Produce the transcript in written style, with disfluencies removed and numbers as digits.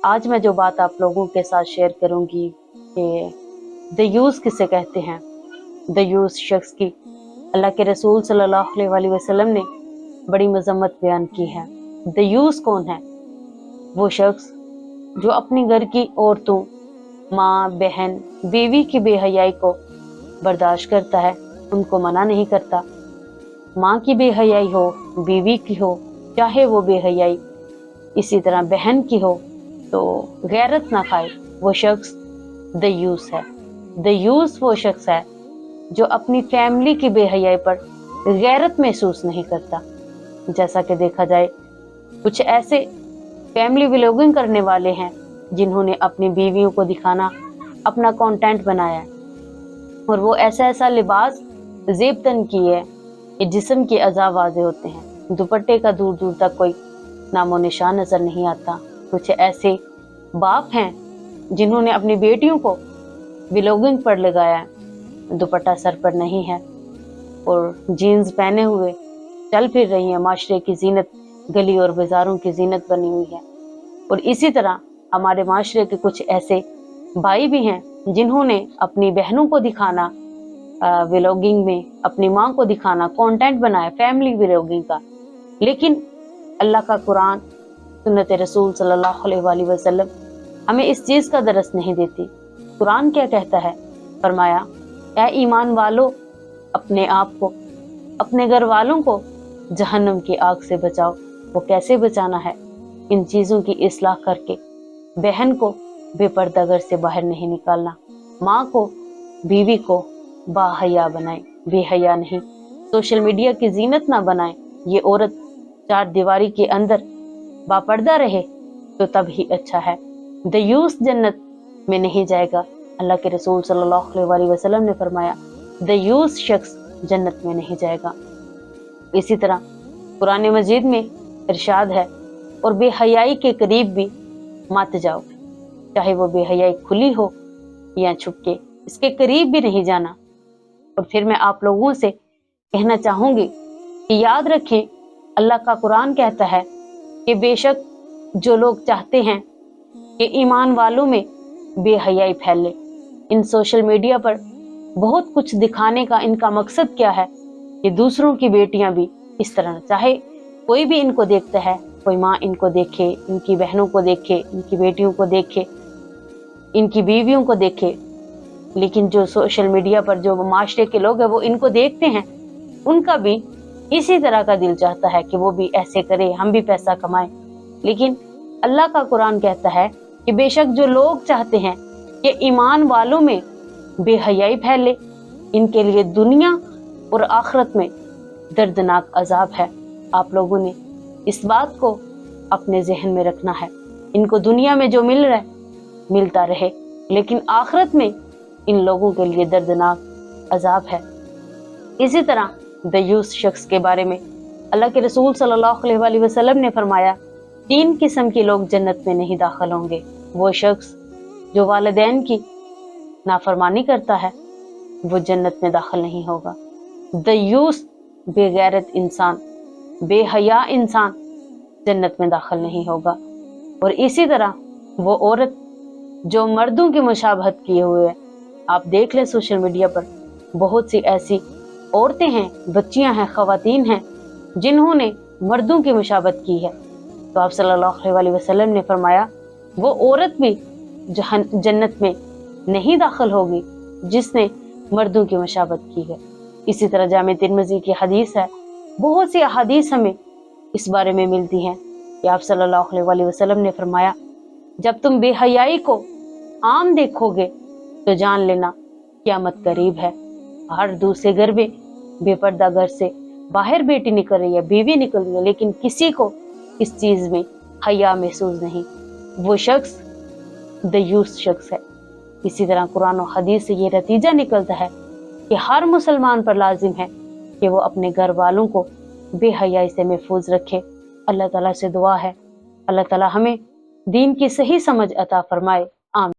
آج میں جو بات آپ لوگوں کے ساتھ شیئر کروں گی کہ دیوس کسے کہتے ہیں۔ دیوس شخص کی اللہ کے رسول صلی اللہ علیہ وسلم نے بڑی مذمت بیان کی ہے۔ دیوس کون ہے؟ وہ شخص جو اپنی گھر کی عورتوں، ماں، بہن، بیوی کی بے حیائی کو برداشت کرتا ہے، ان کو منع نہیں کرتا۔ ماں کی بے حیائی ہو، بیوی کی ہو، چاہے وہ بے حیائی اسی طرح بہن کی ہو، تو غیرت نہ کھائے، وہ شخص دیوس ہے۔ دیوس وہ شخص ہے جو اپنی فیملی کی بے حیائی پر غیرت محسوس نہیں کرتا۔ جیسا کہ دیکھا جائے کچھ ایسے فیملی ولاگنگ کرنے والے ہیں جنہوں نے اپنی بیویوں کو دکھانا اپنا کانٹینٹ بنایا ہے، اور وہ ایسا لباس زیب تن کی ہے کہ جسم کے اعضاء واضح ہوتے ہیں، دوپٹے کا دور دور تک کوئی نام و نشان نظر نہیں آتا۔ کچھ ایسے باپ ہیں جنہوں نے اپنی بیٹیوں کو ولاگنگ پر لگایا ہے، دوپٹہ سر پر نہیں ہے اور جینز پہنے ہوئے چل پھر رہی ہیں، معاشرے کی زینت، گلی اور بازاروں کی زینت بنی ہوئی ہے۔ اور اسی طرح ہمارے معاشرے کے کچھ ایسے بھائی بھی ہیں جنہوں نے اپنی بہنوں کو دکھانا ولاگنگ میں، اپنی ماں کو دکھانا کانٹینٹ بنایا فیملی ولاگنگ کا، لیکن اللہ کا قرآن، سنت رسول صلی اللہ علیہ وسلم ہمیں اس چیز کا درس نہیں دیتی۔ قرآن کیا کہتا ہے؟ فرمایا، اے ایمان والو، اپنے آپ کو، اپنے گھر والوں کو جہنم کی آگ سے بچاؤ۔ وہ کیسے بچانا ہے؟ ان چیزوں کی اصلاح کر کے۔ بہن کو بے پردہ گھر سے باہر نہیں نکالنا، ماں کو، بیوی کو با حیا بنائیں، بے حیا نہیں۔ سوشل میڈیا کی زینت نہ بنائیں۔ یہ عورت چار دیواری کے اندر با پردہ رہے تو تب ہی اچھا ہے۔ دیوس جنت میں نہیں جائے گا۔ اللہ کے رسول صلی اللہ علیہ وسلم نے فرمایا، دیوس شخص جنت میں نہیں جائے گا۔ اسی طرح قرآن مجید میں ارشاد ہے، اور بے حیائی کے قریب بھی مت جاؤ، چاہے وہ بے حیائی کھلی ہو یا چھپ کے، اس کے قریب بھی نہیں جانا۔ اور پھر میں آپ لوگوں سے کہنا چاہوں گی کہ یاد رکھیں، اللہ کا قرآن کہتا ہے کہ بے شک جو لوگ چاہتے ہیں کہ ایمان والوں میں بے حیائی پھیلے، ان سوشل میڈیا پر بہت کچھ دکھانے کا ان کا مقصد کیا ہے کہ دوسروں کی بیٹیاں بھی اس طرح، چاہے کوئی بھی ان کو دیکھتا ہے، کوئی ماں ان کو دیکھے، ان کی بہنوں کو دیکھے، ان کی بیٹیوں کو دیکھے، ان کی بیویوں کو دیکھے، لیکن جو سوشل میڈیا پر جو معاشرے کے لوگ ہیں وہ ان کو دیکھتے ہیں، ان کا بھی اسی طرح کا دل چاہتا ہے کہ وہ بھی ایسے کرے، ہم بھی پیسہ کمائیں۔ لیکن اللہ کا قرآن کہتا ہے کہ بے شک جو لوگ چاہتے ہیں کہ ایمان والوں میں بے حیائی پھیلے، ان کے لیے دنیا اور آخرت میں دردناک عذاب ہے۔ آپ لوگوں نے اس بات کو اپنے ذہن میں رکھنا ہے۔ ان کو دنیا میں جو مل رہا ہے ملتا رہے، لیکن آخرت میں ان لوگوں کے لیے دردناک عذاب ہے۔ اسی طرح دیوس شخص کے بارے میں اللہ کے رسول صلی اللہ علیہ وسلم نے فرمایا، 3 قسم کے لوگ جنت میں نہیں داخل ہوں گے۔ وہ شخص جو والدین کی نافرمانی کرتا ہے وہ جنت میں داخل نہیں ہوگا۔ دیوس بے غیرت انسان، بے حیا انسان جنت میں داخل نہیں ہوگا۔ اور اسی طرح وہ عورت جو مردوں کی مشابہت کیے ہوئے ہے، آپ دیکھ لیں سوشل میڈیا پر بہت سی ایسی عورتیں ہیں، بچیاں ہیں، خواتین ہیں جنہوں نے مردوں کی مشابہت کی ہے، تو آپ صلی اللہ علیہ وسلم نے فرمایا وہ عورت بھی جنت میں نہیں داخل ہوگی جس نے مردوں کی مشابہت کی ہے۔ اسی طرح جامع ترمذی کی حدیث ہے، بہت سی احادیث ہمیں اس بارے میں ملتی ہیں کہ آپ صلی اللہ علیہ وسلم نے فرمایا، جب تم بے حیائی کو عام دیکھو گے تو جان لینا قیامت قریب ہے۔ ہر دوسرے گھر میں بے پردہ گھر سے باہر بیٹی نکل رہی ہے، بیوی نکل رہی ہے، لیکن کسی کو اس چیز میں حیا محسوس نہیں، وہ شخص دیوس شخص ہے۔ اسی طرح قرآن و حدیث سے یہ نتیجہ نکلتا ہے کہ ہر مسلمان پر لازم ہے کہ وہ اپنے گھر والوں کو بے حیائی سے محفوظ رکھے۔ اللہ تعالیٰ سے دعا ہے اللہ تعالیٰ ہمیں دین کی صحیح سمجھ عطا فرمائے۔